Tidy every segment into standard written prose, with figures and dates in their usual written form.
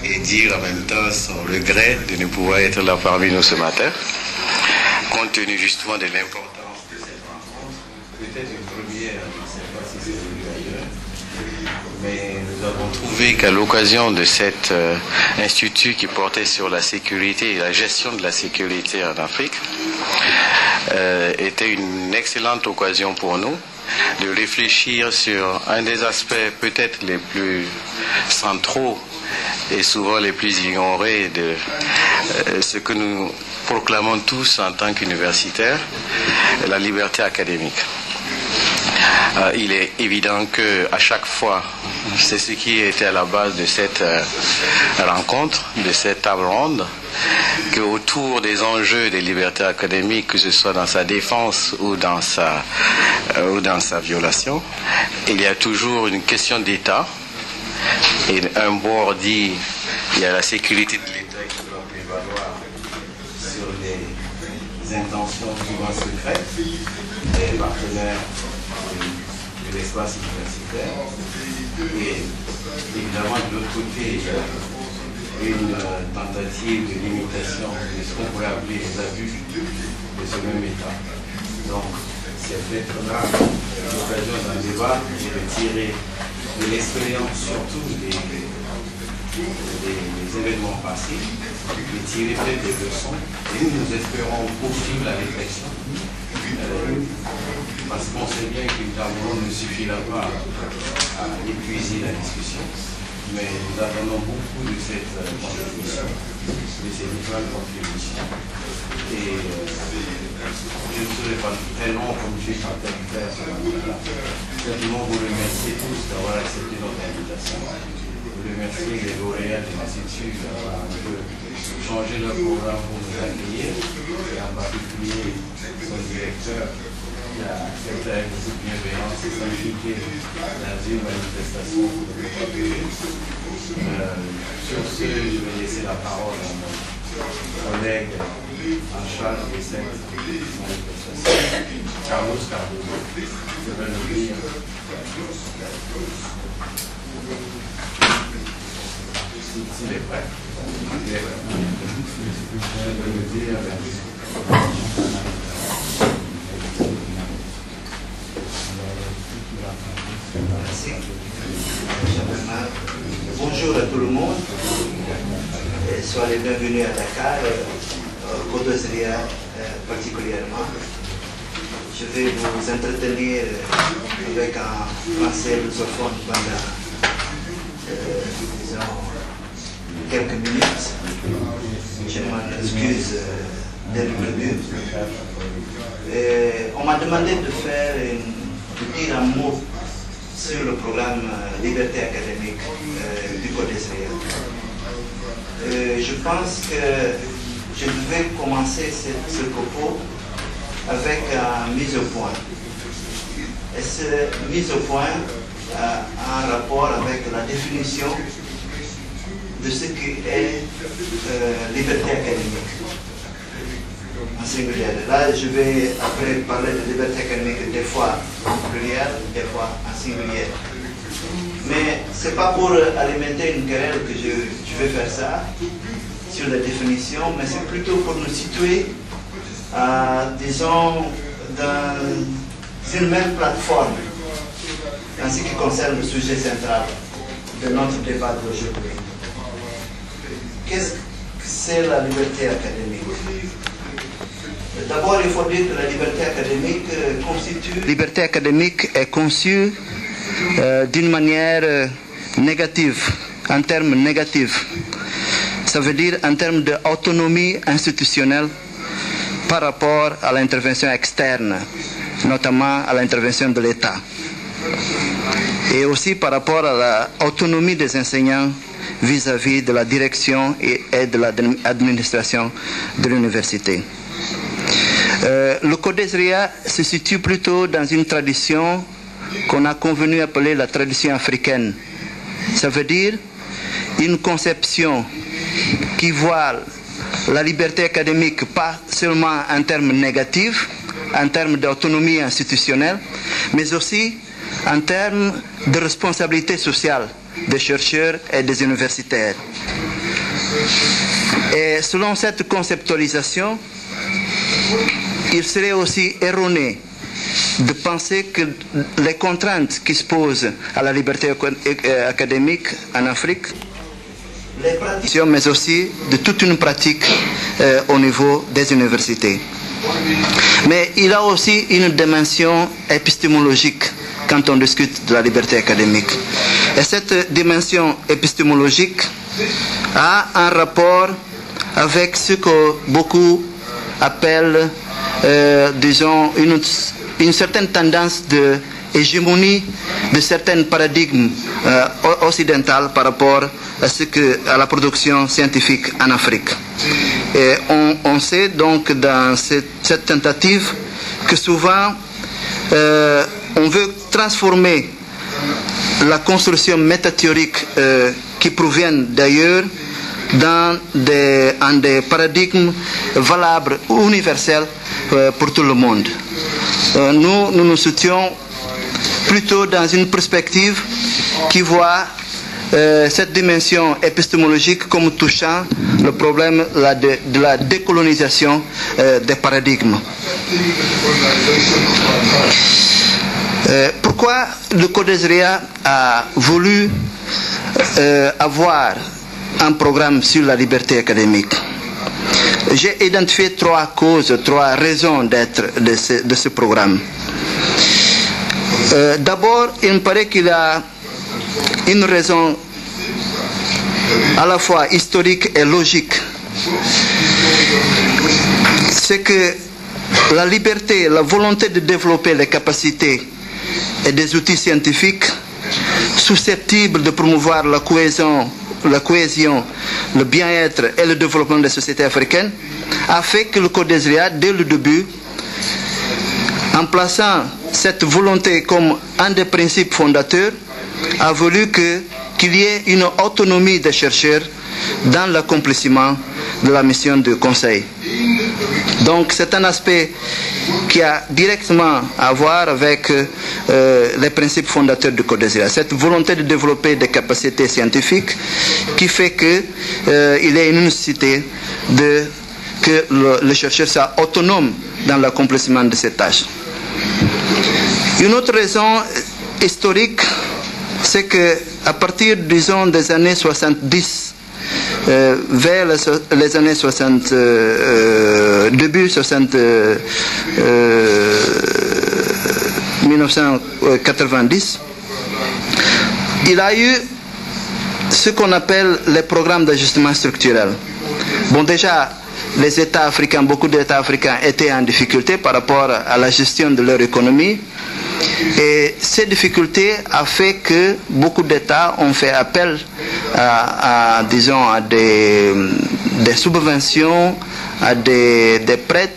Et dire en même temps son regret de ne pouvoir être là parmi nous ce matin, compte tenu justement de l'importance de cette rencontre. Peut-être une première, je ne sais pas si c'est venu ailleurs, mais nous avons trouvé qu'à l'occasion de cet institut qui portait sur la sécurité et la gestion de la sécurité en Afrique, était une excellente occasion pour nous de réfléchir sur un des aspects peut-être les plus centraux et souvent les plus ignorés de ce que nous proclamons tous en tant qu'universitaires, la liberté académique. Il est évident qu'à chaque fois, c'est ce qui était à la base de cette rencontre, de cette table ronde, qu'autour des enjeux des libertés académiques, que ce soit dans sa défense ou dans sa violation, il y a toujours une question d'État. Et un bord dit il y a la sécurité de l'État qui doit prévaloir sur les intentions souvent secrètes des partenaires de l'espace universitaire. Et évidemment, de l'autre côté, il y a une tentative de limitation de ce qu'on pourrait appeler les abus de ce même État. Donc, c'est peut-être là l'occasion d'un débat et de tirer de l'expérience, surtout des événements passés, de tirer peut-être des leçons. Et nous espérons poursuivre la réflexion. Parce qu'on sait bien qu'une table ronde ne suffira pas à épuiser la discussion. Mais nous attendons beaucoup de cette contribution, de ces différentes contributions. Et je ne serai pas très long comme je suis en train de faire ce matin-là. Simplement vous remercier tous d'avoir accepté notre invitation. Vous remercier les lauréats de l'Institut d'avoir un peu changé leur programme pour nous accueillir. Et en particulier son directeur qui a fait avec beaucoup de bienveillance et s'impliquer dans une manifestation pour nous accueillir. Sur ce, je vais laisser la parole à mon collègue en charge de cette manifestation, Carlos Cardozo. Je vais le dire. S'il est prêt. Il est prêt. Je vais le dire. Merci. Bonjour à tout le monde. Soyez les bienvenus à Dakar, au Dosria particulièrement. Je vais vous entretenir avec un français lusophone pendant, disons, quelques minutes. Je m'en excuse dès le début. On m'a demandé de dire un mot sur le programme Liberté académique du CODESRIA. Je pense que je devais commencer ce propos avec une mise au point. serait mise au point en rapport avec la définition de ce qu'est liberté académique en singulier. Là, je vais après parler de liberté académique des fois en pluriel, des fois en singulier. Mais ce n'est pas pour alimenter une querelle que je vais faire ça sur la définition, mais c'est plutôt pour nous situer, disons, dans une même plateforme en ce qui concerne le sujet central de notre débat d'aujourd'hui. Qu'est-ce que c'est la liberté académique? D'abord, il faut dire que la liberté académique constitue... La liberté académique est conçue d'une manière négative, en termes négatifs. Ça veut dire en termes d'autonomie institutionnelle par rapport à l'intervention externe, notamment à l'intervention de l'État. Et aussi par rapport à l'autonomie des enseignants vis-à-vis de la direction et de l'administration de l'université. Le Code Ezria se situe plutôt dans une tradition qu'on a convenu appeler la tradition africaine. Ça veut dire une conception qui voit la liberté académique pas seulement en termes négatifs, en termes d'autonomie institutionnelle, mais aussi en termes de responsabilité sociale des chercheurs et des universitaires. Et selon cette conceptualisation, il serait aussi erroné de penser que les contraintes qui se posent à la liberté académique en Afrique, mais aussi de toute une pratique au niveau des universités. Mais il a aussi une dimension épistémologique quand on discute de la liberté académique. Et cette dimension épistémologique a un rapport avec ce que beaucoup appellent, disons, une certaine tendance de hégémonie de certains paradigmes occidentaux par rapport à la production scientifique en Afrique. Et on sait donc dans cette tentative que souvent on veut transformer la construction métathéorique qui proviennent d'ailleurs dans des paradigmes valables, universels pour tout le monde. Nous nous situons plutôt dans une perspective qui voit cette dimension épistémologique comme touchant le problème de la décolonisation des paradigmes. Pourquoi le Code Ezria a voulu avoir un programme sur la liberté académique? J'ai identifié trois causes, trois raisons d'être de ce programme. D'abord, il me paraît qu'il a une raison à la fois historique et logique. C'est que la liberté, la volonté de développer les capacités et des outils scientifiques susceptibles de promouvoir la cohésion, le bien-être et le développement des sociétés africaines a fait que le Code Ezria, dès le début, en plaçant cette volonté comme un des principes fondateurs, a voulu qu'il y ait une autonomie des chercheurs dans l'accomplissement de la mission de conseil. Donc c'est un aspect qui a directement à voir avec les principes fondateurs du Code Ezria. Cette volonté de développer des capacités scientifiques qui fait qu'il est une nécessité que le chercheur soit autonome dans l'accomplissement de ses tâches. Une autre raison historique, c'est qu'à partir, disons, des années 70, vers les années 60, début 1990, il a eu ce qu'on appelle les programmes d'ajustement structurel. Bon, déjà, les États africains, beaucoup d'États africains étaient en difficulté par rapport à la gestion de leur économie. Et ces difficultés ont fait que beaucoup d'États ont fait appel disons, à des subventions, à des prêts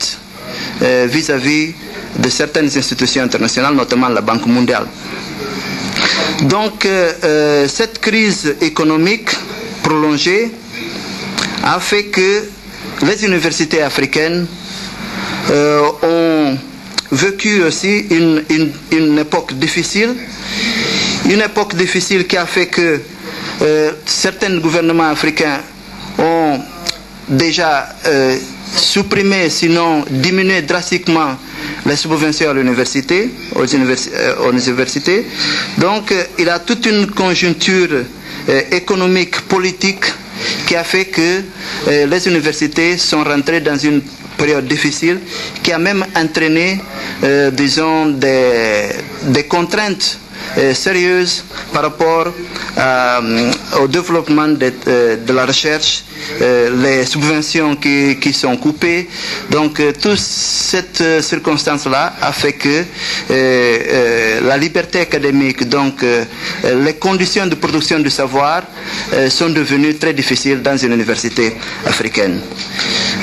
vis-à-vis de certaines institutions internationales, notamment la Banque mondiale. Donc, cette crise économique prolongée a fait que les universités africaines ont vécu aussi une époque difficile qui a fait que certains gouvernements africains ont déjà supprimé, sinon diminué drastiquement les subventions à l'université, aux universités. Donc, il y a toute une conjoncture économique, politique qui a fait que les universités sont rentrées dans une période difficile qui a même entraîné, disons, des contraintes sérieuses par rapport au développement de la recherche, les subventions qui sont coupées. Donc, toute cette circonstance-là a fait que la liberté académique, donc les conditions de production du savoir sont devenues très difficiles dans une université africaine.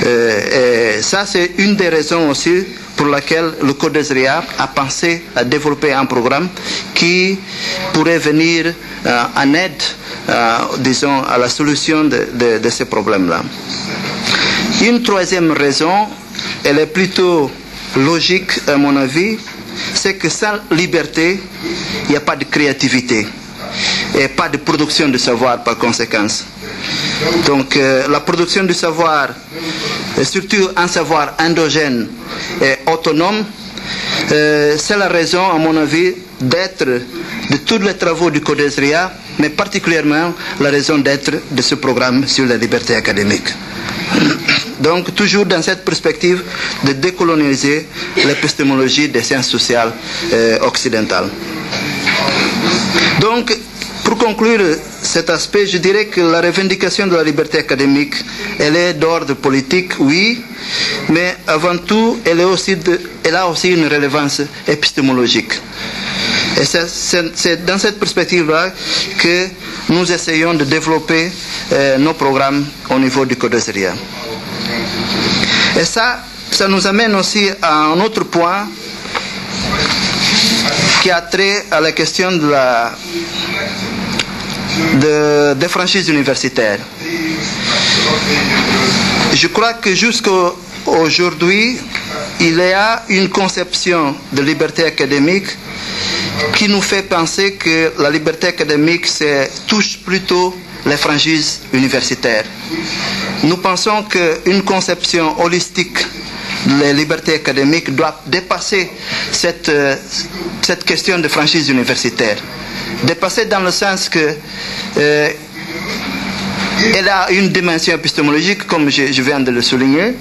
Et ça, c'est une des raisons aussi pour laquelle le CODESRIA a pensé à développer un programme qui pourrait venir en aide, disons, à la solution de ces problèmes-là. Une troisième raison, elle est plutôt logique à mon avis, c'est que sans liberté, il n'y a pas de créativité et pas de production de savoir par conséquence. Donc la production du savoir, et surtout un savoir endogène et autonome, c'est la raison, à mon avis, d'être de tous les travaux du CODESRIA, mais particulièrement la raison d'être de ce programme sur la liberté académique. Donc, toujours dans cette perspective de décoloniser l'épistémologie des sciences sociales occidentales. Donc, pour conclure cet aspect, je dirais que la revendication de la liberté académique, elle est d'ordre politique, oui, mais avant tout, elle a aussi une relevance épistémologique. Et c'est dans cette perspective-là que nous essayons de développer nos programmes au niveau du CODESRIA. Et ça nous amène aussi à un autre point qui a trait à la question des franchises universitaires. Je crois que jusqu'à aujourd'hui, il y a une conception de liberté académique qui nous fait penser que la liberté académique touche plutôt les franchises universitaires. Nous pensons qu'une conception holistique de la liberté académique doit dépasser cette question de franchise universitaire. Dépasser dans le sens que elle a une dimension épistémologique, comme je viens de le souligner,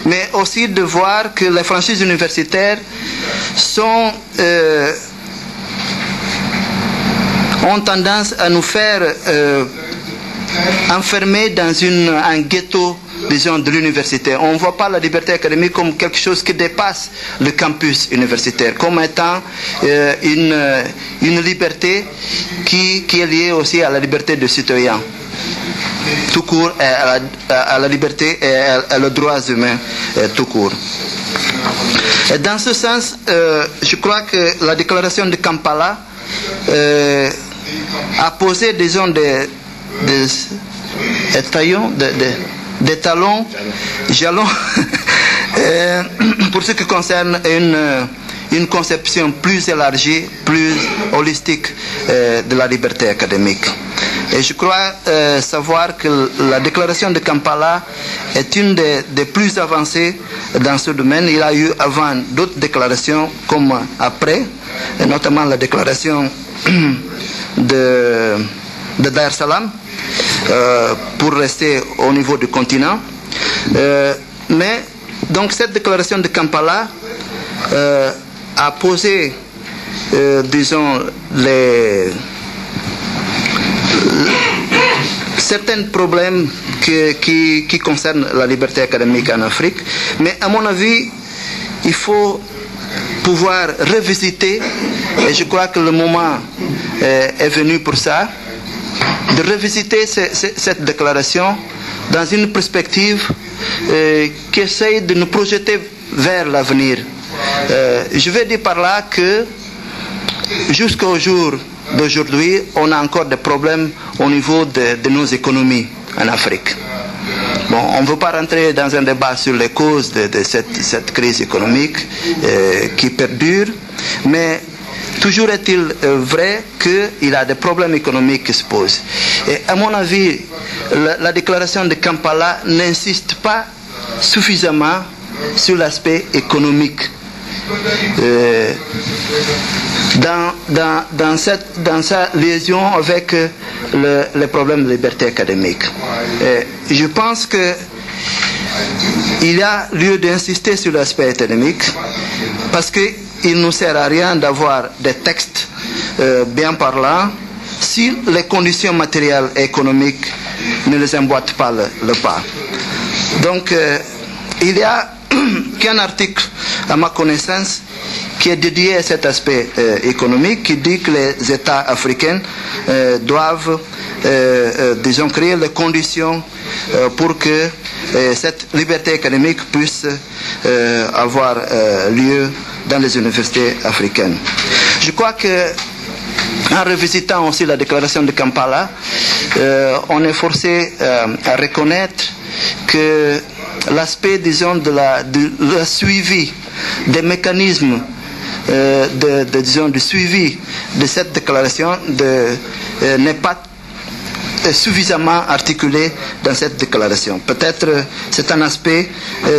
mais aussi de voir que les franchises universitaires ont tendance à nous faire enfermer dans un ghetto, disons, de l'université. On ne voit pas la liberté académique comme quelque chose qui dépasse le campus universitaire, comme étant une liberté qui est liée aussi à la liberté de citoyen, tout court, à la liberté et à les droits humains, tout court. Et dans ce sens, je crois que la déclaration de Kampala a posé, disons, des jalons pour ce qui concerne une conception plus élargie, plus holistique de la liberté académique. Et je crois savoir que la déclaration de Kampala est une des plus avancées dans ce domaine. Il y a eu avant d'autres déclarations comme après, et notamment la déclaration de Dar es Salaam, pour rester au niveau du continent. Mais donc cette déclaration de Kampala a posé, disons, certains problèmes qui concernent la liberté académique en Afrique. Mais à mon avis, il faut pouvoir revisiter, et je crois que le moment est venu pour ça, de revisiter cette déclaration dans une perspective qui essaye de nous projeter vers l'avenir, Je vais dire par là que jusqu'au jour d'aujourd'hui, on a encore des problèmes au niveau de nos économies en Afrique. Bon, on ne veut pas rentrer dans un débat sur les causes de cette crise économique qui perdure, mais toujours est-il vrai qu'il y a des problèmes économiques qui se posent. Et à mon avis, la déclaration de Kampala n'insiste pas suffisamment sur l'aspect économique. Dans sa liaison avec les problèmes de liberté académique. Je pense qu'il y a lieu d'insister sur l'aspect académique parce qu'il ne sert à rien d'avoir des textes bien parlants si les conditions matérielles et économiques ne les emboîtent pas le pas. Donc, il y a qu'un article, à ma connaissance, qui est dédié à cet aspect économique, qui dit que les États africains doivent, disons, créer les conditions pour que cette liberté académique puisse avoir lieu dans les universités africaines. Je crois que, en revisitant aussi la déclaration de Kampala, on est forcé à reconnaître que l'aspect, disons, de la suivi des mécanismes disons, du suivi de cette déclaration n'est pas suffisamment articulé dans cette déclaration. Peut-être c'est un aspect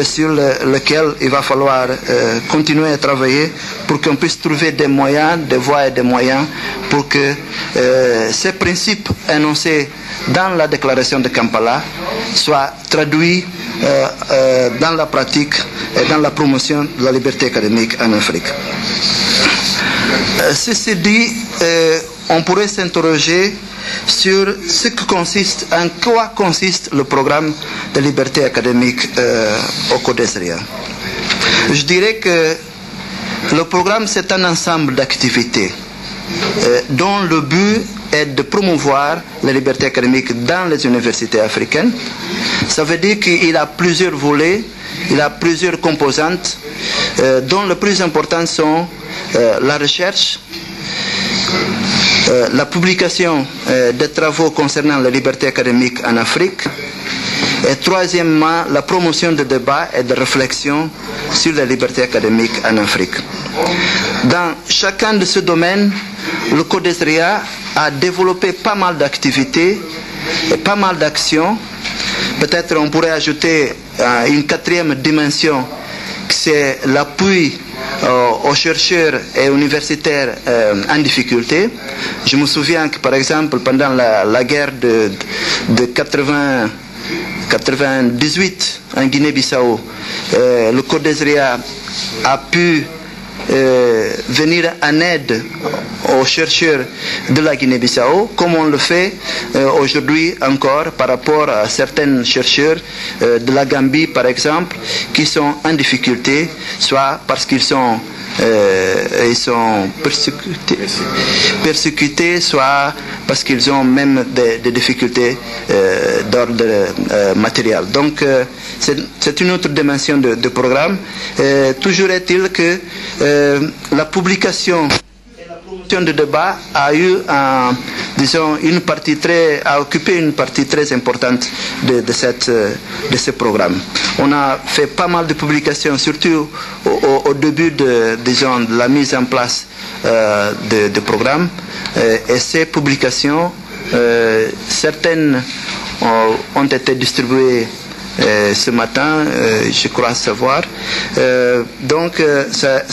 sur lequel il va falloir continuer à travailler pour qu'on puisse trouver des moyens, des voies et des moyens pour que ces principes énoncés dans la déclaration de Kampala soient traduits dans la pratique et dans la promotion de la liberté académique en Afrique. Ceci dit, on pourrait s'interroger sur en quoi consiste le programme de liberté académique au CODESRIA. Je dirais que le programme, c'est un ensemble d'activités dont le but est de promouvoir la liberté académique dans les universités africaines. Ça veut dire qu'il a plusieurs volets, il a plusieurs composantes, dont les plus importantes sont la recherche, la publication des travaux concernant la liberté académique en Afrique, et troisièmement, la promotion de débats et de réflexions sur la liberté académique en Afrique. Dans chacun de ces domaines, le CODESRIA a développé pas mal d'activités et pas mal d'actions. Peut-être on pourrait ajouter une quatrième dimension, c'est l'appui aux chercheurs et universitaires en difficulté. Je me souviens que, par exemple, pendant la guerre de 98 en Guinée-Bissau, le CODESRIA a pu venir en aide aux chercheurs de la Guinée-Bissau, comme on le fait aujourd'hui encore par rapport à certains chercheurs de la Gambie, par exemple, qui sont en difficulté, soit parce qu'ils sont persécutés, soit parce qu'ils ont même des difficultés d'ordre matériel. Donc, c'est une autre dimension de programme. Toujours est-il que la publication et la promotion de débat a eu, disons, a occupé une partie très importante de ce programme. On a fait pas mal de publications, surtout au début de la mise en place de programmes. Et ces publications, certaines ont été distribuées ce matin, je crois savoir. Donc, ça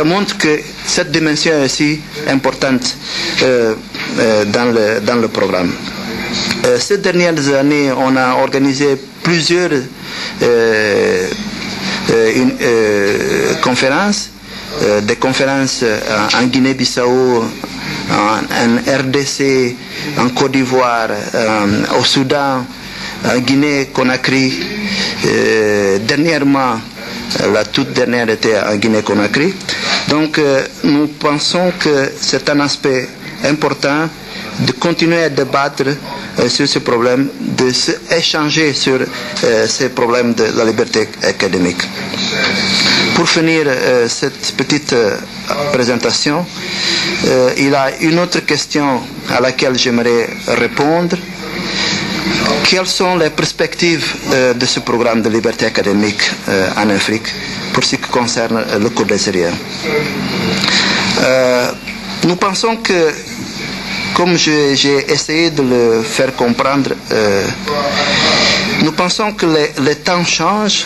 montre que cette dimension est aussi importante dans le programme. Ces dernières années, on a organisé plusieurs conférences, des conférences en Guinée-Bissau, en RDC, en Côte d'Ivoire, au Soudan, en Guinée-Conakry. Dernièrement, la toute dernière était en Guinée-Conakry. Donc, nous pensons que c'est un aspect important de continuer à débattre sur ce problème, de s'échanger sur ces problèmes de la liberté académique. Pour finir cette petite présentation, il y a une autre question à laquelle j'aimerais répondre. Quelles sont les perspectives de ce programme de liberté académique en Afrique pour ce qui concerne le cours des Syriens? Nous pensons que, comme j'ai essayé de le faire comprendre, nous pensons que les temps changent,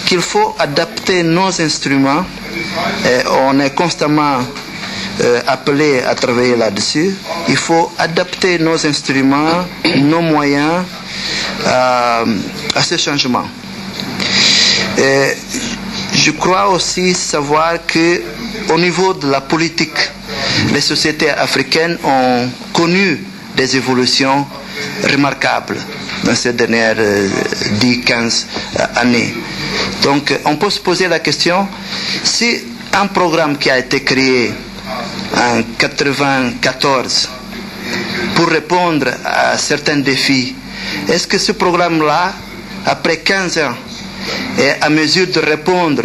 qu'il faut adapter nos instruments. On est constamment appelé à travailler là-dessus. Il faut adapter nos instruments, nos moyens à ce changement. Je crois aussi savoir qu'au niveau de la politique, les sociétés africaines ont connu des évolutions remarquables dans ces dernières 10-15 années. Donc on peut se poser la question, si un programme qui a été créé en 1994 pour répondre à certains défis, est-ce que ce programme-là, après 15 ans, est à mesure de répondre,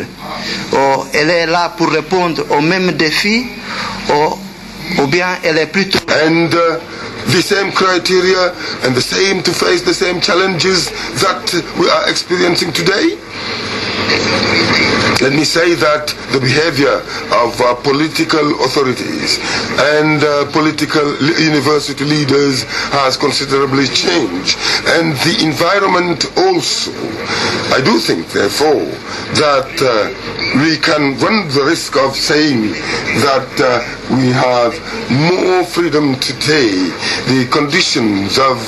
ou elle est là pour répondre aux mêmes défis, ou bien elle est plutôt... And the same criteria and the same to face the same challenges that we are experiencing today? Let me say that the behavior of political authorities and political university leaders has considerably changed, and the environment also. I do think, therefore, that we can run the risk of saying that we have more freedom today. The conditions of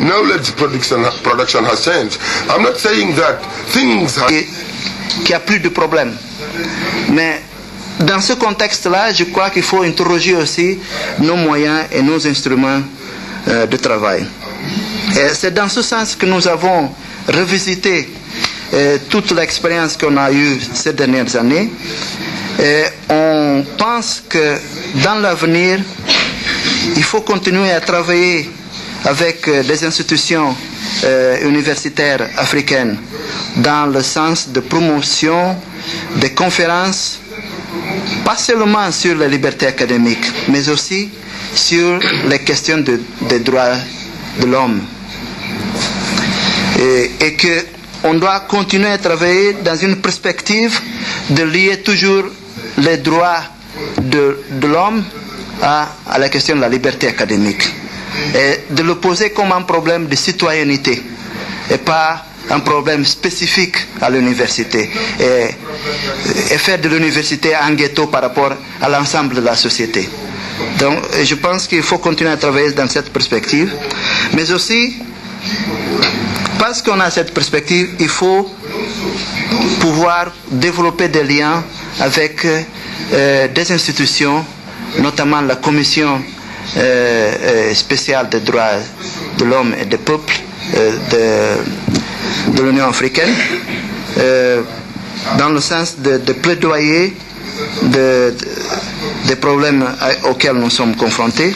knowledge production has changed. I'm not saying that things have... qu'il n'y a plus de problème. Mais dans ce contexte-là, je crois qu'il faut interroger aussi nos moyens et nos instruments de travail. Et c'est dans ce sens que nous avons revisité toute l'expérience qu'on a eue ces dernières années. Et on pense que dans l'avenir, il faut continuer à travailler avec des institutions universitaires africaines dans le sens de promotion des conférences, pas seulement sur la liberté académique, mais aussi sur les questions des droits de l'homme. Et qu'on doit continuer à travailler dans une perspective de lier toujours les droits de l'homme à la question de la liberté académique. Et de le poser comme un problème de citoyenneté et pas un problème spécifique à l'université et faire de l'université un ghetto par rapport à l'ensemble de la société. Donc je pense qu'il faut continuer à travailler dans cette perspective, mais aussi parce qu'on a cette perspective, il faut pouvoir développer des liens avec des institutions, notamment la Commission spéciale des droits de l'homme et des peuples de l'Union africaine, dans le sens de plaidoyer des problèmes auxquels nous sommes confrontés.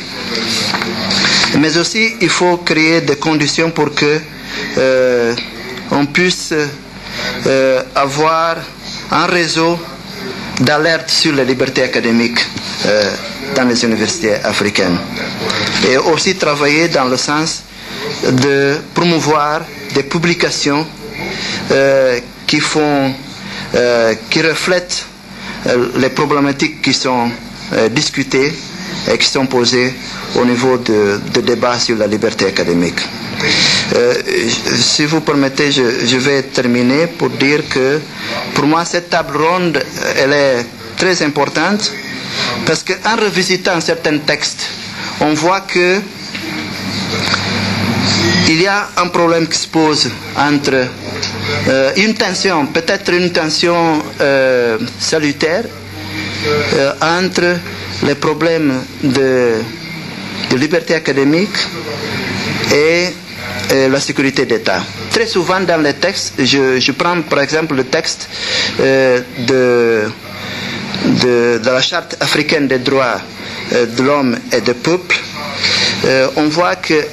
Mais aussi, il faut créer des conditions pour que on puisse avoir un réseau d'alerte sur les libertés académiques dans les universités africaines. Et aussi travailler dans le sens de promouvoir des publications qui reflètent les problématiques qui sont discutées et qui sont posées au niveau de débats sur la liberté académique. Si vous permettez, je vais terminer pour dire que pour moi cette table ronde elle est très importante parce qu'en revisitant certains textes, on voit que il y a un problème qui se pose entre une tension, peut-être une tension salutaire entre les problèmes de liberté académique et la sécurité d'État. Très souvent dans les textes, je prends par exemple le texte de la Charte africaine des droits de l'homme et du peuple, on voit que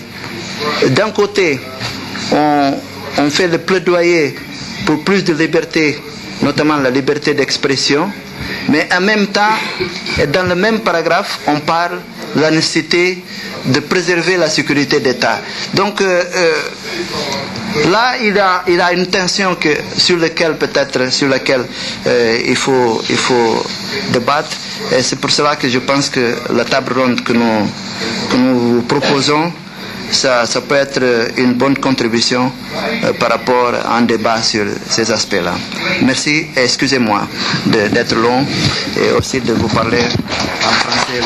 d'un côté, on fait le plaidoyer pour plus de liberté, notamment la liberté d'expression, mais en même temps, dans le même paragraphe, on parle de la nécessité de préserver la sécurité d'État. Donc là, il y a une tension sur laquelle il faut débattre. Et c'est pour cela que je pense que la table ronde que nous proposons, ça peut être une bonne contribution par rapport à un débat sur ces aspects-là. Merci et excusez-moi d'être long et aussi de vous parler en français.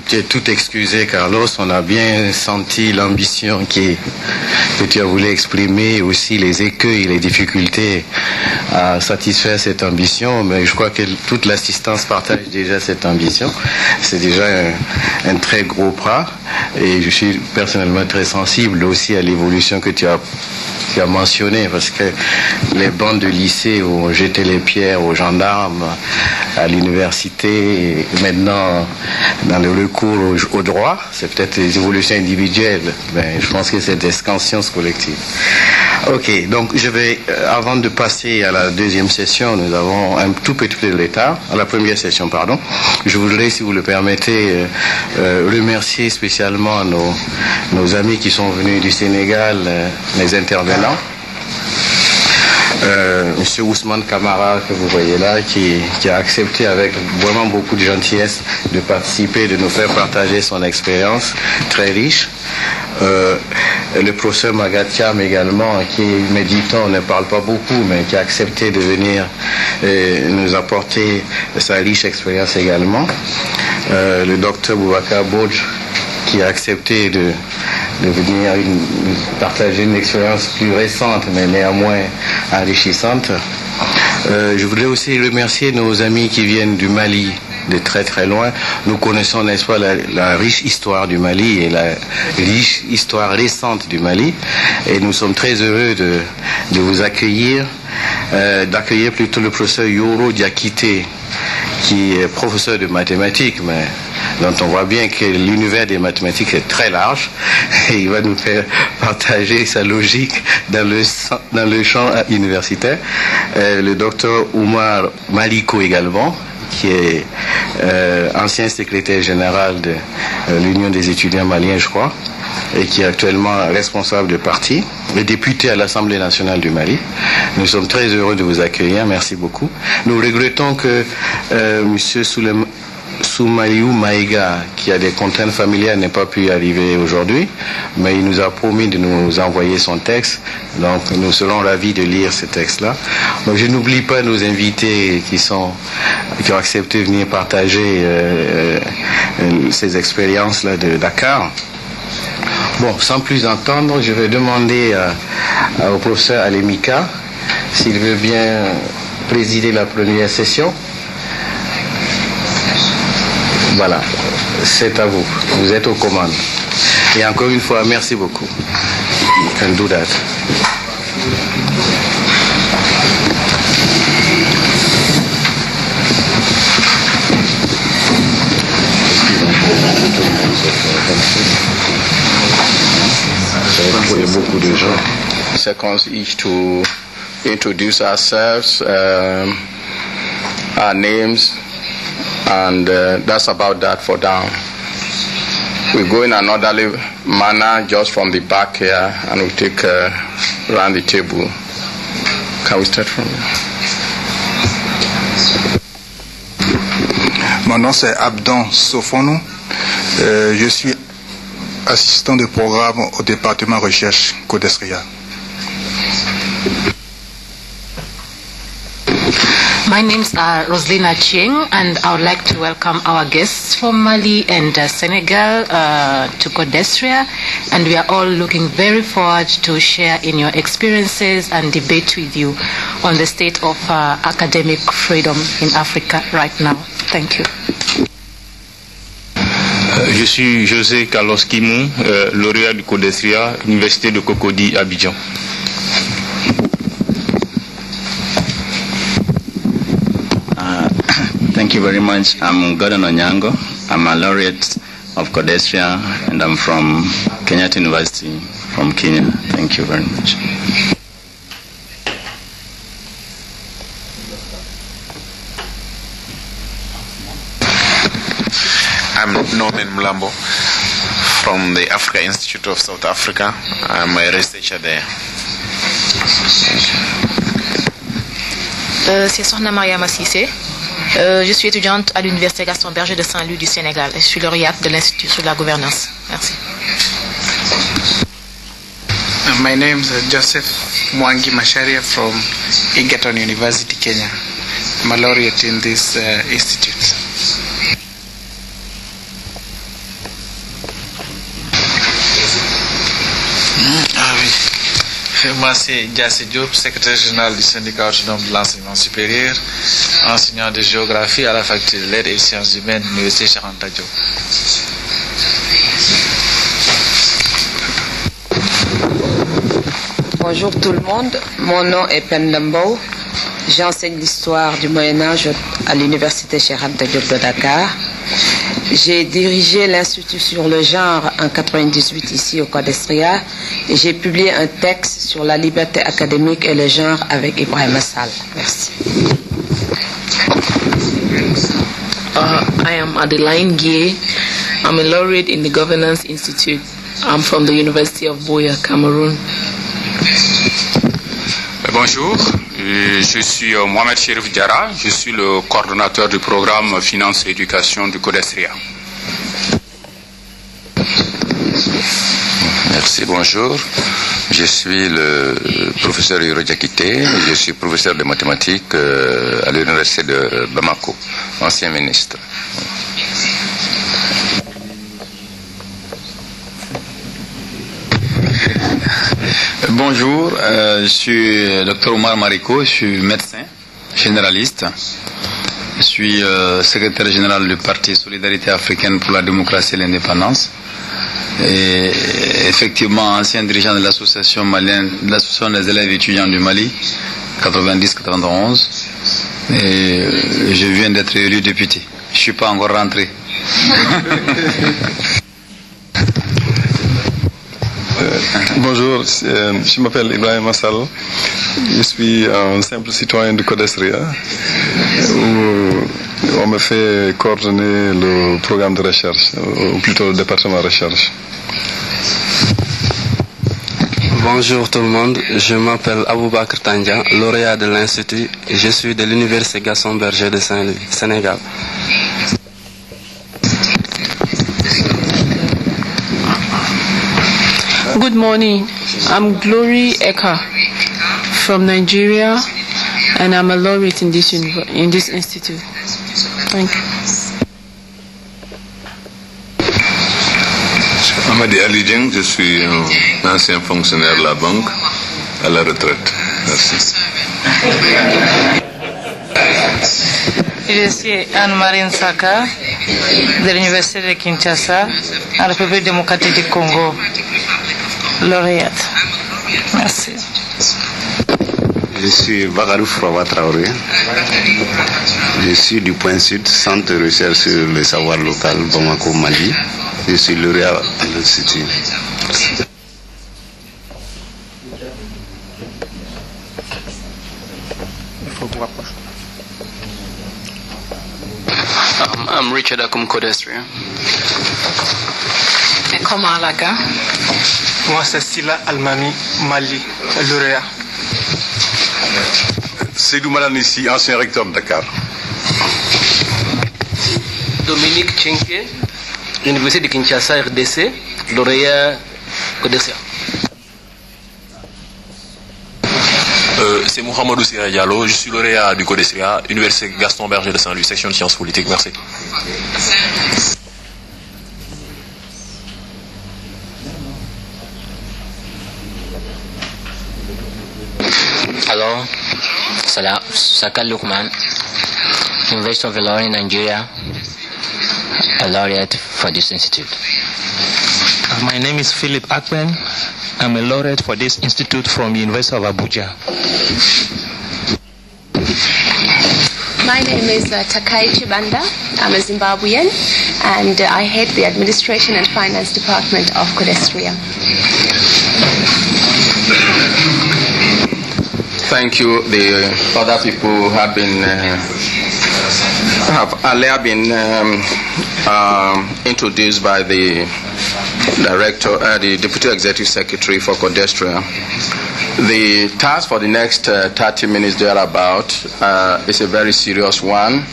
Tu es tout excusé, Carlos. On a bien senti l'ambition que tu as voulu exprimer, et aussi les écueils, les difficultés à satisfaire cette ambition. Mais je crois que toute l'assistance partage déjà cette ambition. C'est déjà un très gros pas. Et je suis personnellement très sensible aussi à l'évolution que tu as mentionné, parce que les bandes de lycée où on jetait les pierres aux gendarmes, à l'université, et maintenant dans le recours au droit, c'est peut-être des évolutions individuelles, mais je pense que c'est des consciences collectives. Ok, donc je vais, avant de passer à la deuxième session, nous avons un tout petit peu de retard, à la première session, pardon. Je voudrais, si vous le permettez, remercier spécialement nos amis qui sont venus du Sénégal, les intervenants. Monsieur Ousmane Kamara, que vous voyez là, qui a accepté avec vraiment beaucoup de gentillesse de participer, de nous faire partager son expérience très riche. Le professeur Magatiam également, qui est méditant, ne parle pas beaucoup, mais qui a accepté de venir nous apporter sa riche expérience également. Le docteur Boubacar Bodj, qui a accepté de venir partager une expérience plus récente, mais néanmoins enrichissante. Je voudrais aussi remercier nos amis qui viennent du Mali, de très très loin. Nous connaissons, n'est-ce pas, la riche histoire du Mali et la riche histoire récente du Mali. Et nous sommes très heureux de vous accueillir, d'accueillir plutôt le professeur Yoro Diakité, qui est professeur de mathématiques, mais dont on voit bien que l'univers des mathématiques est très large, et il va nous faire partager sa logique dans le champ universitaire. Le docteur Oumar Maliko également, qui est ancien secrétaire général de l'Union des étudiants maliens, je crois, et qui est actuellement responsable de parti et député à l'Assemblée nationale du Mali. Nous sommes très heureux de vous accueillir, merci beaucoup. Nous regrettons que M. Soumaliou Maïga, qui a des contraintes familiales, n'ait pas pu arriver aujourd'hui, mais il nous a promis de nous envoyer son texte, donc nous serons ravis de lire ce texte-là. Donc je n'oublie pas nos invités qui ont accepté de venir partager ces expériences-là de Dakar. Bon, sans plus entendre, je vais demander au professeur Alemika s'il veut bien présider la première session. Voilà, c'est à vous. Vous êtes aux commandes. Et encore une fois, merci beaucoup. You can do that. Il y a beaucoup de gens. Seconds each to introduce ourselves, our names, and that's about that for now. We go in an orderly manner just from the back here, and we take around the table. Can we start from here? Mon nom c'est Abdon Sofonou. Je suis assistant de programme au département recherche Codesria. My name's Roslina Chieng, and I would like to welcome our guests from Mali and Senegal to Codesria, and we are all looking very forward to share in your experiences and debate with you on the state of academic freedom in Africa right now. Thank you. Je suis José Carlos Kimou, lauréat du Codesria, Université de Cocody, Abidjan. Thank you very much. I'm Gordon Onyango. I'm a laureate of Codesria, and I'm from Kenyatta University from Kenya. Thank you very much. I'm Norman Mlambo from the Africa Institute of South Africa. I'm a researcher there. C'est Sohna Mariama Sissé. Je suis étudiante à l'Université Gaston Berger de Saint-Louis du Sénégal. Je suis lauréate de l'Institut sur la gouvernance. Merci. My name is Joseph Mwangi Macharia from Egerton University, Kenya. I'm a laureate in this institute. Moi, c'est Diassé Diop, secrétaire général du syndicat autonome de l'enseignement supérieur, enseignant de géographie à la faculté de lettres et sciences humaines de l'Université Cheikh Anta Diop. Bonjour tout le monde, mon nom est Pendambo. J'enseigne l'histoire du Moyen-Âge à l'Université Cheikh Anta Diop de Dakar. J'ai dirigé l'Institut sur le genre en 1998 ici au Codesria et j'ai publié un texte sur la liberté académique et le genre avec Ibrahim Sall. Merci. I am Adeline Gué. I'm a laureate in the Governance Institute. I'm from the University of Buea, Cameroon. Bonjour, je suis Mohamed Cherif Diarra, je suis le coordonnateur du programme Finance et Éducation du Codesria. Merci, bonjour. Je suis le professeur Yoro Diakité, je suis professeur de mathématiques à l'université de Bamako, ancien ministre. Bonjour, je suis Dr Omar Mariko, je suis médecin généraliste. Je suis secrétaire général du Parti Solidarité Africaine pour la démocratie et l'indépendance. Et effectivement, ancien dirigeant de l'association malienne, de l'association des élèves étudiants du Mali, 90-91. Et je viens d'être élu député. Je ne suis pas encore rentré. Bonjour, je m'appelle Ibrahim Massal. Je suis un simple citoyen de Codesria où on me fait coordonner le programme de recherche, ou plutôt le département de recherche. Bonjour tout le monde, je m'appelle Aboubakr Tandia, lauréat de l'Institut et je suis de l'Université Gaston Berger de Saint-Louis, Sénégal. Good morning. I'm Glory Eka from Nigeria, and I'm a laureate in this institute. Thank you. Amadi Ali Dieng, je suis un ancien fonctionnaire de la banque à la retraite. Merci. Je suis Anne-Marine Saka de l'Université de Kinshasa, en République démocratique du Congo. Lauréate. Merci. Je suis Bagarou Froba Traoré. Je suis du Point Sud, centre de recherche sur le savoir local, Bamako, Mali. Je suis lauréat à l'Institut. I'm Richard Akum Codesria. Comment Alaga? Moi, c'est Sila Almami, Mali, lauréat. Seydou Malanissi, ancien recteur de Dakar. Dominique Tchenke, Université de Kinshasa, RDC, lauréat Codesria. C'est Mohamedou Sira Diallo, je suis lauréat du Codesria, Université Gaston Berger de Saint-Louis, section de sciences politiques. Merci. Hello, Saka Lukman, University of Ilorin, Nigeria, a laureate for this institute. My name is Philip Akpen. I'm a laureate for this institute from University of Abuja. My name is Takai Chibanda. I'm a Zimbabwean, and I head the Administration and Finance Department of Codestria. Thank you. The other people have earlier been introduced by the the Deputy Executive Secretary for Codestria. The task for the next 30 minutes thereabout is a very serious one,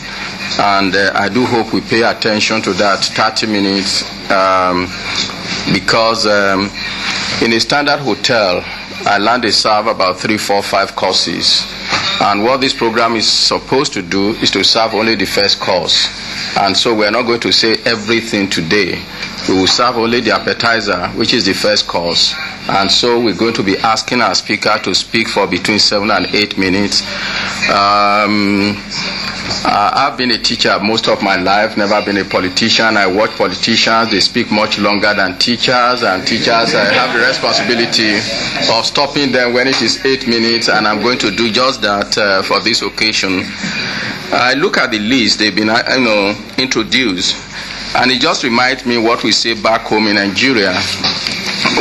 and I do hope we pay attention to that 30 minutes because in a standard hotel, I learned they serve about 3, 4, 5 courses. And what this program is supposed to do is to serve only the first course. And so we're not going to say everything today. We will serve only the appetizer, which is the first course. And so we're going to be asking our speaker to speak for between 7 and 8 minutes. I've been a teacher most of my life, never been a politician. I watch politicians, they speak much longer than teachers, and teachers, I have the responsibility of stopping them when it is 8 minutes, and I'm going to do just that for this occasion. I look at the list they've been introduced, and it just reminds me what we say back home in Nigeria.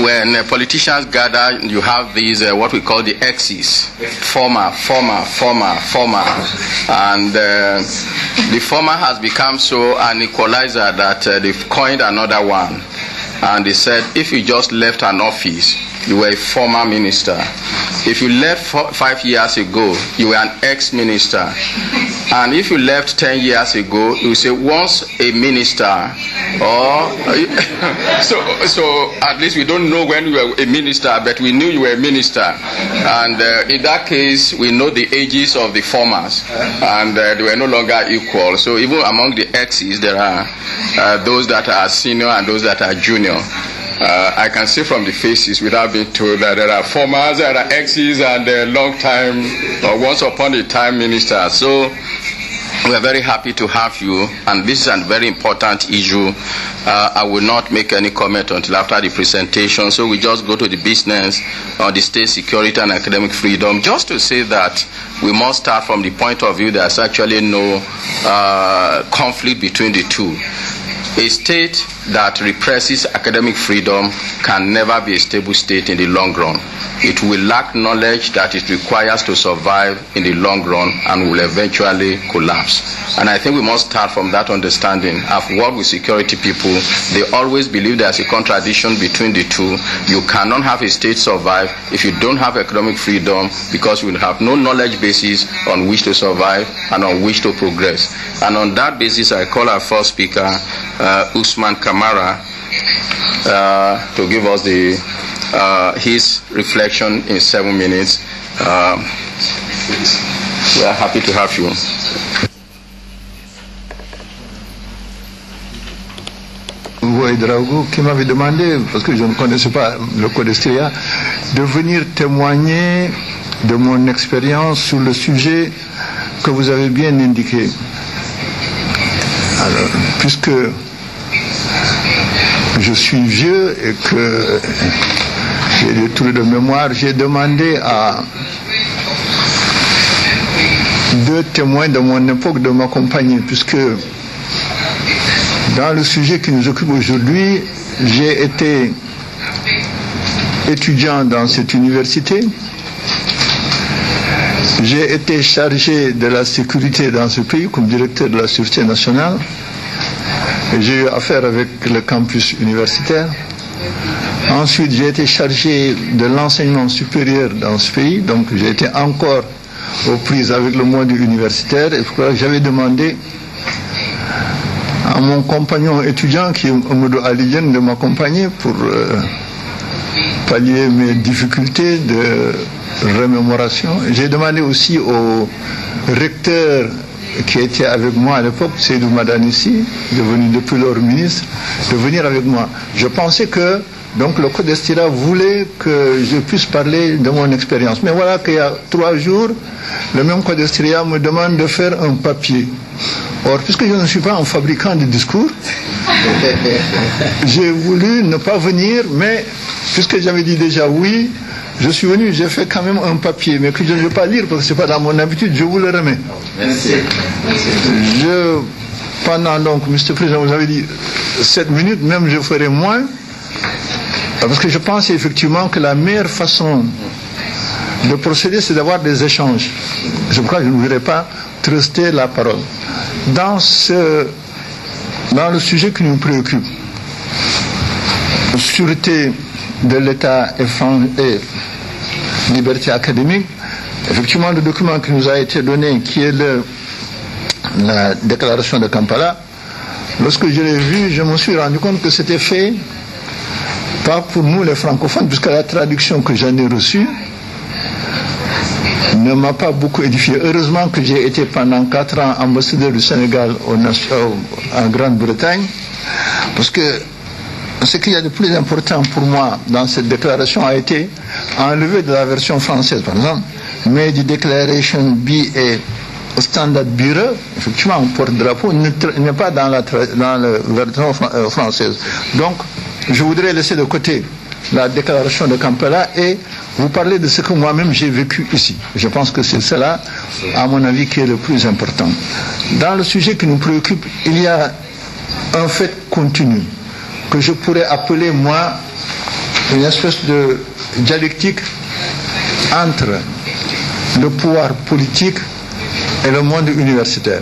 When politicians gather, you have these, what we call the X's, former. And the former has become so an equalizer that they've coined another one. And they said, if you just left an office, you were a former minister. If you left 5 years ago, you were an ex-minister. And if you left 10 years ago, you say once a minister, or so at least we don't know when you were a minister, but we knew you were a minister. And in that case, we know the ages of the formers, and they were no longer equal. So even among the exes, there are those that are senior and those that are junior. I can see from the faces without being told that there are formers, there are exes, and long time or once upon a time ministers. So we are very happy to have you, and this is a very important issue. I will not make any comment until after the presentation, so we just go to the business on the state security and academic freedom, just to say that we must start from the point of view there's actually no conflict between the two. A state that represses academic freedom can never be a stable state in the long run. It will lack knowledge that it requires to survive in the long run and will eventually collapse. And I think we must start from that understanding. I've worked with security people. They always believe there's a contradiction between the two. You cannot have a state survive if you don't have economic freedom, because you will have no knowledge basis on which to survive and on which to progress. And on that basis, I call our first speaker, Usman Kamara, to give us his reflection in 7 minutes. We are happy to have you. Ouedraogo, qui m'avait demandé, parce que je ne connaissais pas le Codestria, de venir témoigner de mon expérience sur le sujet que vous avez bien indiqué. Alors, puisque je suis vieux et que j'ai des trous de mémoire, j'ai demandé à 2 témoins de mon époque de m'accompagner, puisque dans le sujet qui nous occupe aujourd'hui, j'ai été étudiant dans cette université, j'ai été chargé de la sécurité dans ce pays comme directeur de la Sûreté nationale. J'ai eu affaire avec le campus universitaire. Ensuite, j'ai été chargé de l'enseignement supérieur dans ce pays, donc j'ai été encore aux prises avec le monde universitaire, et j'avais demandé à mon compagnon étudiant, qui est Amadou Aliyen, de m'accompagner pour pallier mes difficultés de remémoration. J'ai demandé aussi au recteur qui était avec moi à l'époque, Seydou Madanissi, devenu depuis lors ministre, de venir avec moi. Je pensais que donc le Codestria voulait que je puisse parler de mon expérience. Mais voilà qu'il y a 3 jours, le même Codestria me demande de faire un papier. Or, puisque je ne suis pas un fabricant de discours, j'ai voulu ne pas venir, mais puisque j'avais dit déjà oui, je suis venu, j'ai fait quand même un papier, mais que je ne vais pas lire parce que ce n'est pas dans mon habitude, je vous le remets. Merci. Pendant donc, Mr. Président, vous avez dit 7 minutes, même je ferai moins, parce que je pense effectivement que la meilleure façon de procéder, c'est d'avoir des échanges. C'est pourquoi je ne voudrais pas truster la parole. Dans le sujet qui nous préoccupe, sûreté de l'État et liberté académique, effectivement le document qui nous a été donné, qui est la déclaration de Kampala, lorsque je l'ai vu, je me suis rendu compte que c'était fait pas pour nous les francophones, puisque la traduction que j'en ai reçue ne m'a pas beaucoup édifié. Heureusement que j'ai été pendant 4 ans ambassadeur du Sénégal en Grande-Bretagne, parce que ce qu'il y a de plus important pour moi dans cette déclaration a été enlevé de la version française, par exemple, mais the declaration be a standard bearer, effectivement, un porte-drapeau n'est pas dans la version française. Donc, je voudrais laisser de côté la déclaration de Kampala et vous parler de ce que moi-même j'ai vécu ici. Je pense que c'est cela, à mon avis, qui est le plus important. Dans le sujet qui nous préoccupe, il y a un fait continu que je pourrais appeler, moi, une espèce de dialectique entre le pouvoir politique et le monde universitaire.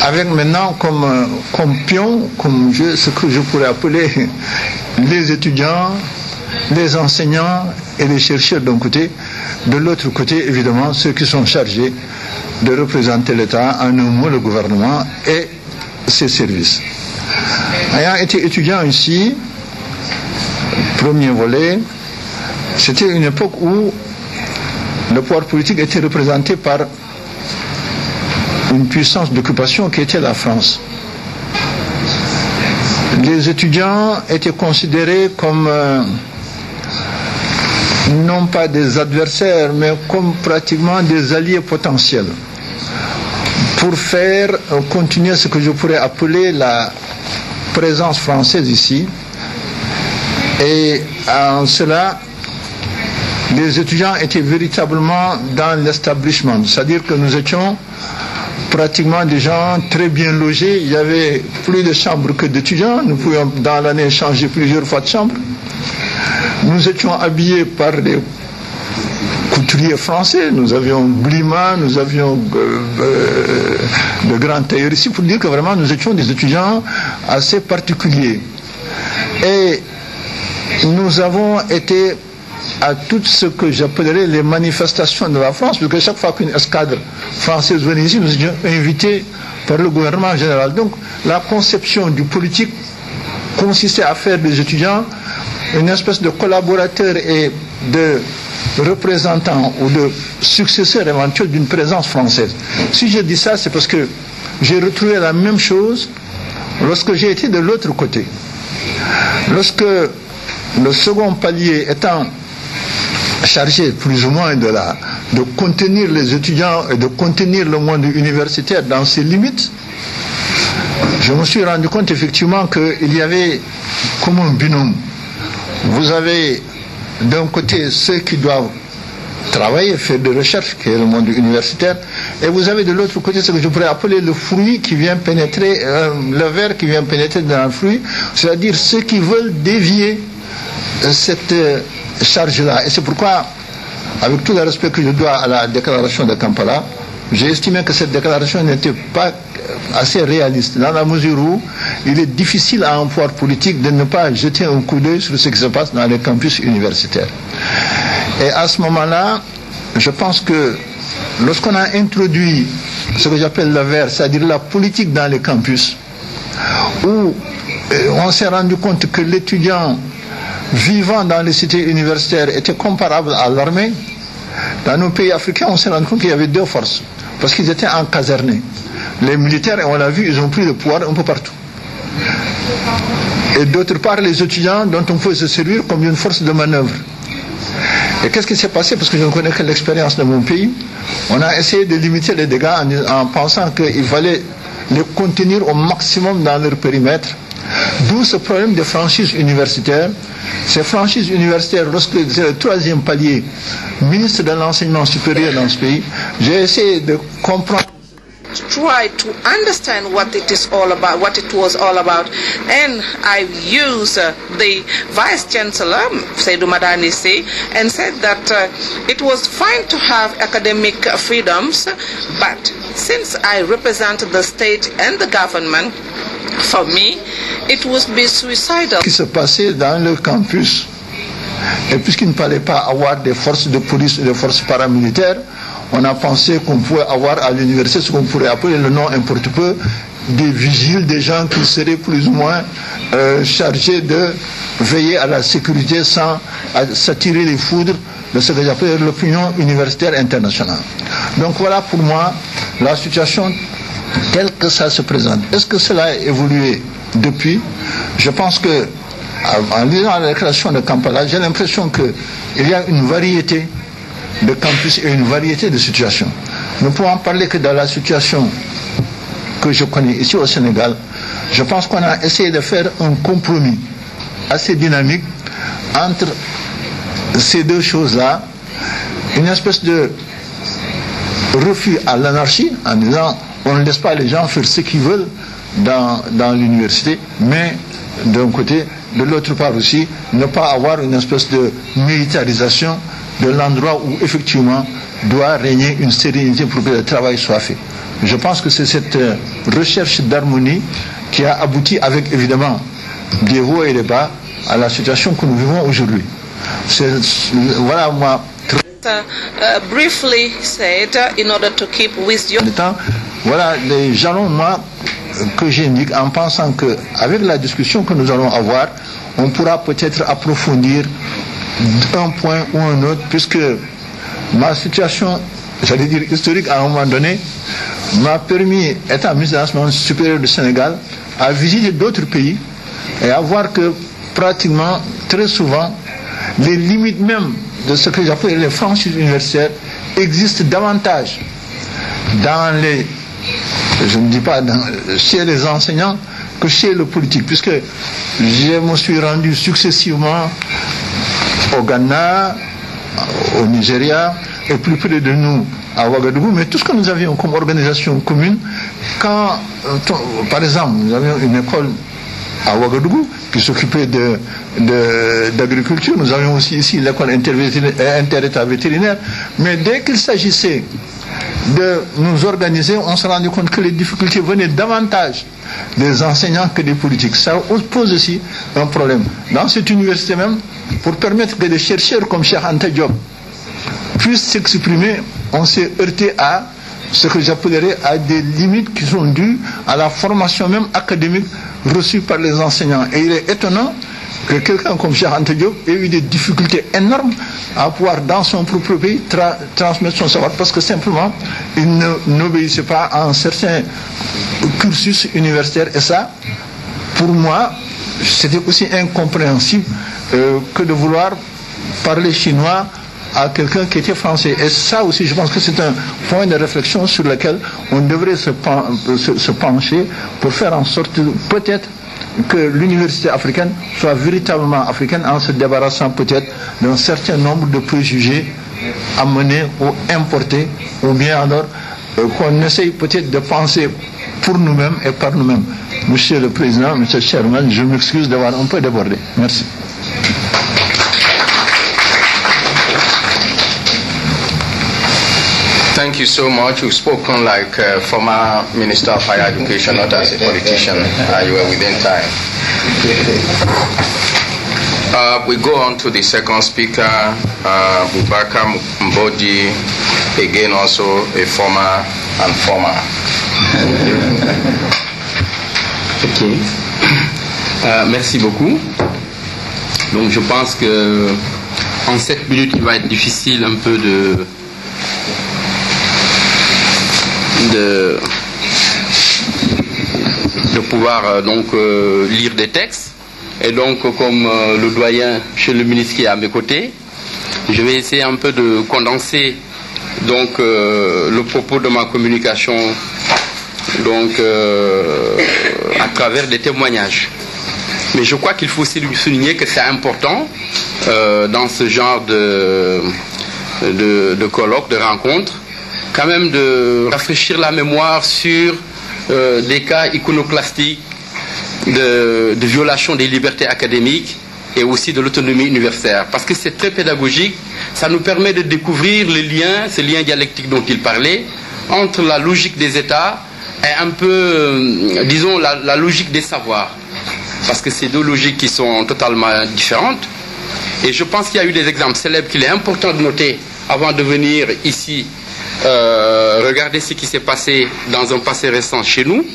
Avec maintenant comme pion, ce que je pourrais appeler les étudiants, les enseignants et les chercheurs d'un côté, de l'autre côté, évidemment, ceux qui sont chargés de représenter l'État, en un mot, le gouvernement et ses services. Ayant été étudiant ici, premier volet, c'était une époque où le pouvoir politique était représenté par une puissance d'occupation qui était la France. Les étudiants étaient considérés comme non pas des adversaires, mais comme pratiquement des alliés potentiels pour faire continuer ce que je pourrais appeler la présence française ici. Et en cela, les étudiants étaient véritablement dans l'establishment, c'est-à-dire que nous étions pratiquement des gens très bien logés. Il y avait plus de chambres que d'étudiants. Nous pouvions dans l'année changer plusieurs fois de chambre. Nous étions habillés par des couturiers français. Nous avions Blima, nous avions de grands tailleurs ici, pour dire que vraiment nous étions des étudiants assez particuliers. Et nous avons été à tout ce que j'appellerais les manifestations de la France, parce que chaque fois qu'une escadre française venait ici, nous étions invités par le gouvernement général. Donc la conception du politique consistait à faire des étudiants une espèce de collaborateurs et de représentants ou de successeurs éventuels d'une présence française. Si je dis ça, c'est parce que j'ai retrouvé la même chose lorsque j'ai été de l'autre côté. Lorsque le second palier étant chargé plus ou moins de contenir les étudiants et de contenir le monde universitaire dans ses limites, je me suis rendu compte effectivement qu'il y avait comme un binôme. Vous avez d'un côté ceux qui doivent travailler, faire des recherches, qui est le monde universitaire, et vous avez de l'autre côté ce que je pourrais appeler le fruit qui vient pénétrer, le verre qui vient pénétrer dans le fruit, c'est-à-dire ceux qui veulent dévier cette charge-là. Et c'est pourquoi, avec tout le respect que je dois à la déclaration de Kampala, j'ai estimé que cette déclaration n'était pas assez réaliste, dans la mesure où il est difficile à un pouvoir politique de ne pas jeter un coup d'œil sur ce qui se passe dans les campus universitaires. Et à ce moment-là, je pense que lorsqu'on a introduit ce que j'appelle le vert, c'est-à-dire la politique dans les campus, où on s'est rendu compte que l'étudiant vivant dans les cités universitaires était comparable à l'armée, dans nos pays africains, on s'est rendu compte qu'il y avait deux forces, parce qu'ils étaient encasernés. Les militaires, on l'a vu, ils ont pris le pouvoir un peu partout. Et d'autre part, les étudiants dont on pouvait se servir comme une force de manœuvre. Et qu'est-ce qui s'est passé? Parce que je ne connais que l'expérience de mon pays. On a essayé de limiter les dégâts en pensant qu'il fallait les contenir au maximum dans leur périmètre. D'où ce problème de franchise universitaire ces franchises universitaires, lorsque c'est le 3e palier, ministre de l'enseignement supérieur dans ce pays, j'ai essayé de comprendre. Try to understand what it is all about, what it was all about, and I used the Vice Chancellor, Seydou Madani, and said that it was fine to have academic freedoms, but since I represent the state and the government, for me, it would be suicidal. Ce qui se passait dans le campus, et puisqu'il ne fallait pas avoir des forces de police et des forces paramilitaires, on a pensé qu'on pouvait avoir à l'université ce qu'on pourrait appeler le nom importe peu, des vigiles, des gens qui seraient plus ou moins chargés de veiller à la sécurité sans s'attirer les foudres de ce que j'appelle l'opinion universitaire internationale. Donc voilà pour moi la situation telle que ça se présente. Est-ce que cela a évolué depuis? Je pense que en lisant la déclaration de Kampala, j'ai l'impression qu'il y a une variété de campus et une variété de situations. Nous pouvons parler que dans la situation que je connais ici au Sénégal, je pense qu'on a essayé de faire un compromis assez dynamique entre ces deux choses-là, une espèce de refus à l'anarchie en disant on ne laisse pas les gens faire ce qu'ils veulent dans l'université, mais d'un côté, de l'autre part aussi, ne pas avoir une espèce de militarisation de l'endroit où effectivement doit régner une sérénité pour que le travail soit fait. Je pense que c'est cette recherche d'harmonie qui a abouti avec évidemment des hauts et des bas à la situation que nous vivons aujourd'hui. Voilà moi. Briefly said, in order to keep wisdom. Voilà les jalons moi que j'indique en pensant que avec la discussion que nous allons avoir, on pourra peut-être approfondir un point ou un autre, puisque ma situation, j'allais dire historique à un moment donné, m'a permis, étant ministre de l'enseignement supérieur du Sénégal, à visiter d'autres pays et à voir que pratiquement, très souvent, les limites même de ce que j'appelle les franchises universitaires existent davantage dans les, je ne dis pas chez les enseignants que chez le politique, puisque je me suis rendu successivement au Ghana, au Nigeria et plus près de nous à Ouagadougou, mais tout ce que nous avions comme organisation commune, quand par exemple nous avions une école à Ouagadougou qui s'occupait d'agriculture, nous avions aussi ici l'école inter-état vétérinaire, mais dès qu'il s'agissait de nous organiser, on s'est rendu compte que les difficultés venaient davantage des enseignants que des politiques. Ça pose aussi un problème. Dans cette université même, pour permettre que des chercheurs comme Cheikh Anta Diop puissent s'exprimer, on s'est heurté à ce que j'appellerais à des limites qui sont dues à la formation même académique reçue par les enseignants. Et il est étonnant que quelqu'un comme Cheikh Anta Diop ait eu des difficultés énormes à pouvoir dans son propre pays transmettre son savoir, parce que simplement il n'obéissait pas à un certain cursus universitaire. Et ça, pour moi, c'était aussi incompréhensible que de vouloir parler chinois à quelqu'un qui était français. Et ça aussi, je pense que c'est un point de réflexion sur lequel on devrait se pencher pour faire en sorte peut-être que l'université africaine soit véritablement africaine, en se débarrassant peut-être d'un certain nombre de préjugés amenés ou importés, ou bien alors qu'on essaye peut-être de penser pour nous-mêmes et par nous-mêmes. Monsieur le Président, Monsieur Chairman, je m'excuse d'avoir un peu débordé. Merci. Thank you so much. You've spoken like a former Minister of Higher Education, not as a politician. You were within time. We go on to the second speaker, Boubacar Mbodi, again also a former and former. Ok. Merci beaucoup. Donc je pense que en 7 minutes, il va être difficile un peu de pouvoir lire des textes. Et donc, comme le doyen chez le ministre qui est à mes côtés, je vais essayer un peu de condenser le propos de ma communication à travers des témoignages. Mais je crois qu'il faut aussi souligner que c'est important dans ce genre de colloques, de rencontres, quand même de rafraîchir la mémoire sur des cas iconoclastiques de violation des libertés académiques et aussi de l'autonomie universitaire. Parce que c'est très pédagogique, ça nous permet de découvrir les liens, ces liens dialectiques dont il parlait, entre la logique des États et un peu, disons, la logique des savoirs. Parce que c'est deux logiques qui sont totalement différentes. Et je pense qu'il y a eu des exemples célèbres qu'il est important de noter avant de venir ici regarder ce qui s'est passé dans un passé récent chez nous.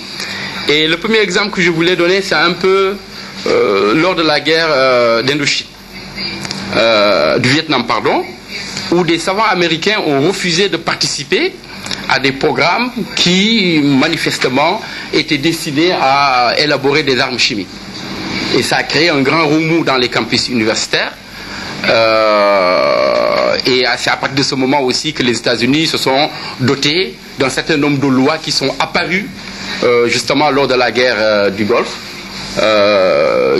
Et le premier exemple que je voulais donner, c'est un peu lors de la guerre d'Indochine, du Vietnam, pardon, où des savants américains ont refusé de participer à des programmes qui, manifestement, étaient destinés à élaborer des armes chimiques. Et ça a créé un grand remous dans les campus universitaires. Et c'est à partir de ce moment aussi que les États-Unis se sont dotés d'un certain nombre de lois qui sont apparues justement lors de la guerre du Golfe,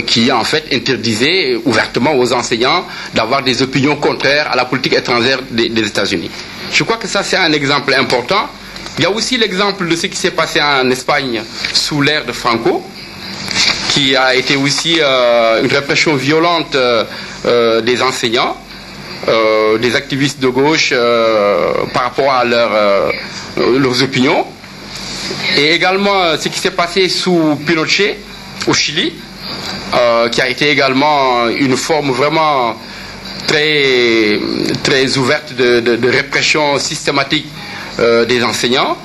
qui en fait interdisait ouvertement aux enseignants d'avoir des opinions contraires à la politique étrangère des États-Unis. Je crois que ça c'est un exemple important. Il y a aussi l'exemple de ce qui s'est passé en Espagne sous l'ère de Franco, qui a été aussi une répression violente des enseignants, des activistes de gauche par rapport à leurs opinions. Et également ce qui s'est passé sous Pinochet au Chili, qui a été également une forme vraiment très, très ouverte de répression systématique des enseignants.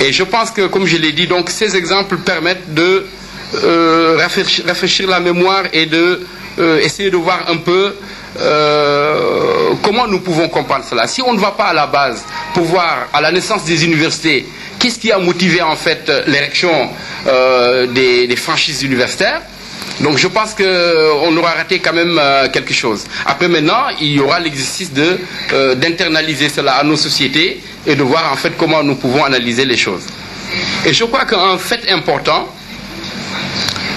Et je pense que, comme je l'ai dit, donc, ces exemples permettent de rafraîchir la mémoire et de essayer de voir un peu comment nous pouvons comprendre cela. Si on ne va pas à la base pour voir à la naissance des universités qu'est-ce qui a motivé en fait l'érection des franchises universitaires, donc je pense qu'on aura raté quand même quelque chose. Après maintenant, il y aura l'exercice d'internaliser cela à nos sociétés et de voir en fait comment nous pouvons analyser les choses. Et je crois qu'un fait important,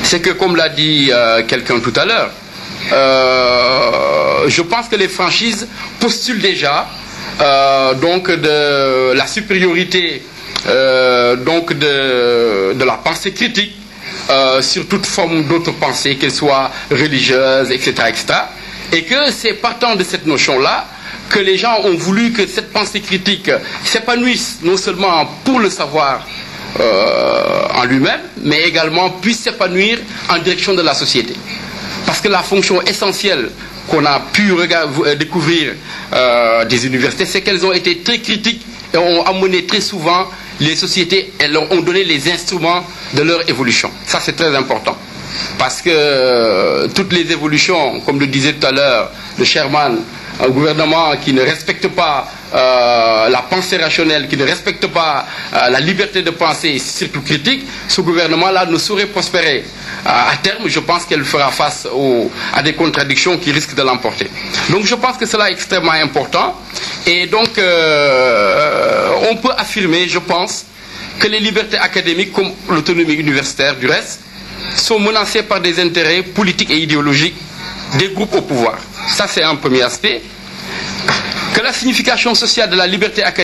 c'est que, comme l'a dit quelqu'un tout à l'heure, je pense que les franchises postulent déjà donc de la supériorité donc de la pensée critique sur toute forme d'autre pensée, qu'elle soit religieuse, etc., etc. Et que c'est partant de cette notion-là que les gens ont voulu que cette pensée critique s'épanouisse non seulement pour le savoir en lui-même, mais également puisse s'épanouir en direction de la société. Parce que la fonction essentielle qu'on a pu découvrir des universités, c'est qu'elles ont été très critiques et ont amené très souvent les sociétés, elles leur ont donné les instruments de leur évolution. Ça, c'est très important. Parce que toutes les évolutions, comme le disait tout à l'heure le Sherman, un gouvernement qui ne respecte pas la pensée rationnelle, qui ne respecte pas la liberté de penser, surtout critique, ce gouvernement-là ne saurait prospérer. À terme, je pense qu'elle fera face à des contradictions qui risquent de l'emporter. Donc je pense que cela est extrêmement important. Et donc, on peut affirmer, je pense, que les libertés académiques, comme l'autonomie universitaire du reste, sont menacées par des intérêts politiques et idéologiques des groupes au pouvoir. Ça, c'est un premier aspect. Que la signification sociale de la liberté académique